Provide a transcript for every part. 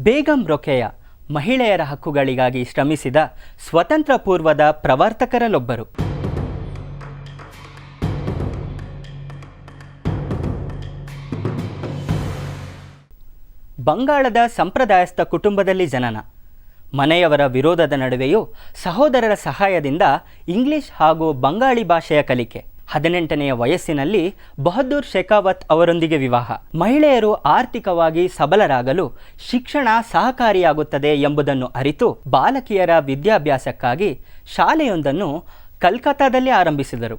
ಬೇಗಂ ರೊಕೆಯ ಮಹಿಳೆಯರ ಹಕ್ಕುಗಳಿಗಾಗಿ ಶ್ರಮಿಸಿದ ಸ್ವತಂತ್ರ ಪೂರ್ವದ ಪ್ರವರ್ತಕರಲ್ಲೊಬ್ಬರು. ಬಂಗಾಳದ ಸಂಪ್ರದಾಯಸ್ಥ ಕುಟುಂಬದಲ್ಲಿ ಜನನ. ಮನೆಯವರ ವಿರೋಧದ ನಡುವೆಯೂ ಸಹೋದರರ ಸಹಾಯದಿಂದ ಇಂಗ್ಲಿಷ್ ಹಾಗೂ ಬಂಗಾಳಿ ಭಾಷೆಯ ಕಲಿಕೆ. 18ನೆಯ ವಯಸ್ಸಿನಲ್ಲಿ ಬಹದ್ದೂರ್ ಶೆಖಾವತ್ ಅವರೊಂದಿಗೆ ವಿವಾಹ. ಮಹಿಳೆಯರು ಆರ್ಥಿಕವಾಗಿ ಸಬಲರಾಗಲು ಶಿಕ್ಷಣ ಸಹಕಾರಿಯಾಗುತ್ತದೆ ಎಂಬುದನ್ನು ಅರಿತು ಬಾಲಕಿಯರ ವಿದ್ಯಾಭ್ಯಾಸಕ್ಕಾಗಿ ಶಾಲೆಯೊಂದನ್ನು ಕಲ್ಕತ್ತಾದಲ್ಲಿ ಆರಂಭಿಸಿದರು.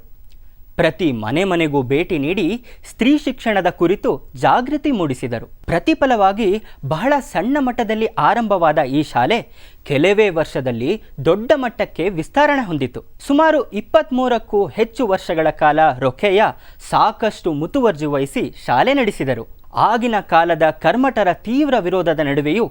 ಪ್ರತಿ ಮನೆಗೂ ಭೇಟಿ ನೀಡಿ ಸ್ತ್ರೀ ಶಿಕ್ಷಣದ ಕುರಿತು ಜಾಗೃತಿ ಮೂಡಿಸಿದರು. ಪ್ರತಿಫಲವಾಗಿ ಬಹಳ ಸಣ್ಣ ಮಟ್ಟದಲ್ಲಿ ಆರಂಭವಾದ ಈ ಶಾಲೆ ಕೆಲವೇ ವರ್ಷದಲ್ಲಿ ದೊಡ್ಡ ಮಟ್ಟಕ್ಕೆ ವಿಸ್ತರಣೆ ಹೊಂದಿತು. ಸುಮಾರು 23ಕ್ಕೂ ಹೆಚ್ಚು ವರ್ಷಗಳ ಕಾಲ ರೊಕೆಯ ಸಾಕಷ್ಟು ಮುತುವರ್ಜಿ ವಹಿಸಿ ಶಾಲೆ ನಡೆಸಿದರು. ಆಗಿನ ಕಾಲದ ಕರ್ಮಠರ ತೀವ್ರ ವಿರೋಧದ ನಡುವೆಯೂ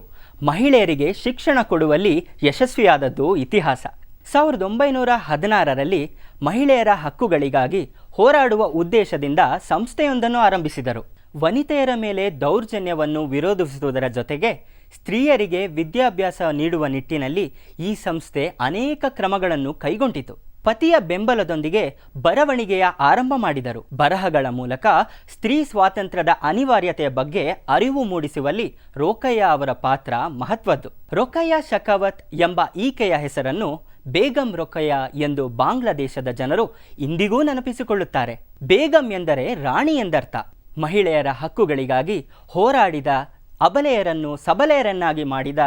ಮಹಿಳೆಯರಿಗೆ ಶಿಕ್ಷಣ ಕೊಡುವಲ್ಲಿ ಯಶಸ್ವಿಯಾದದ್ದು ಇತಿಹಾಸ. 1916ರಲ್ಲಿ ಮಹಿಳೆಯರ ಹಕ್ಕುಗಳಿಗಾಗಿ ಹೋರಾಡುವ ಉದ್ದೇಶದಿಂದ ಸಂಸ್ಥೆಯೊಂದನ್ನು ಆರಂಭಿಸಿದರು. ವನಿತೆಯರ ಮೇಲೆ ದೌರ್ಜನ್ಯವನ್ನು ವಿರೋಧಿಸುವುದರ ಜೊತೆಗೆ ಸ್ತ್ರೀಯರಿಗೆ ವಿದ್ಯಾಭ್ಯಾಸ ನೀಡುವ ನಿಟ್ಟಿನಲ್ಲಿ ಈ ಸಂಸ್ಥೆ ಅನೇಕ ಕ್ರಮಗಳನ್ನು ಕೈಗೊಂಡಿತು. ಪತಿಯ ಬೆಂಬಲದೊಂದಿಗೆ ಬರವಣಿಗೆಯ ಆರಂಭ ಮಾಡಿದರು. ಬರಹಗಳ ಮೂಲಕ ಸ್ತ್ರೀ ಸ್ವಾತಂತ್ರ್ಯದ ಅನಿವಾರ್ಯತೆಯ ಬಗ್ಗೆ ಅರಿವು ಮೂಡಿಸುವಲ್ಲಿ ರೋಕಯ್ಯ ಅವರ ಪಾತ್ರ ಮಹತ್ವದ್ದು. ರೋಕಯ್ಯ ಶೆಖಾವತ್ ಎಂಬ ಈಕೆಯ ಹೆಸರನ್ನು ಬೇಗಂ ರೊಕೆಯ ಎಂದು ಬಾಂಗ್ಲಾದೇಶದ ಜನರು ಇಂದಿಗೂ ನೆನಪಿಸಿಕೊಳ್ಳುತ್ತಾರೆ. ಬೇಗಂ ಎಂದರೆ ರಾಣಿ ಎಂದರ್ಥ. ಮಹಿಳೆಯರ ಹಕ್ಕುಗಳಿಗಾಗಿ ಹೋರಾಡಿದ, ಅಬಲೆಯರನ್ನು ಸಬಲೆಯರನ್ನಾಗಿ ಮಾಡಿದ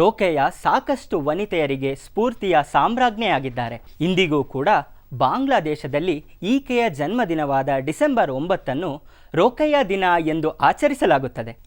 ರೋಕೆಯ ಸಾಕಷ್ಟು ವನಿತೆಯರಿಗೆ ಸ್ಫೂರ್ತಿಯ ಸಾಮ್ರಾಜ್ಞಿಯಾಗಿದ್ದಾರೆ. ಇಂದಿಗೂ ಕೂಡ ಬಾಂಗ್ಲಾದೇಶದಲ್ಲಿ ಈಕೆಯ ಜನ್ಮದಿನವಾದ ಡಿಸೆಂಬರ್ 9ನ್ನು ರೋಕೆಯ ದಿನ ಎಂದು ಆಚರಿಸಲಾಗುತ್ತದೆ.